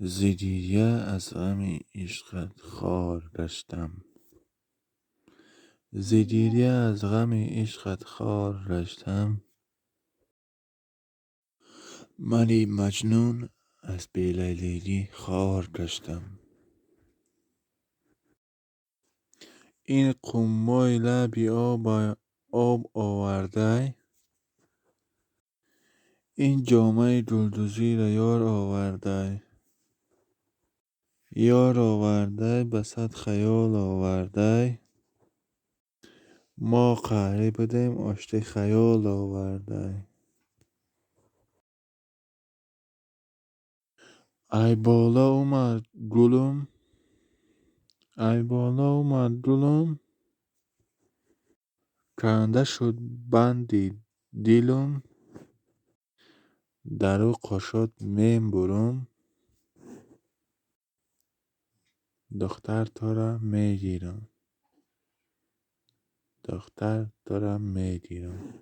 ز دیده از غم عشقت خوار گشتم. ز دیده از غم عشقت خوار گشتم. منی مجنون از بی لیلی خوار گشتم. این قمای لبی آب آورده، این جامه دلدوزی را یار آورده به صد خیال آورده. ما قهره بدیم آشتی خیال آورده. ای بالا اومد گلم، کنده شد بند دلم. درو قشاد میم برم، دختر تو را میگیرم.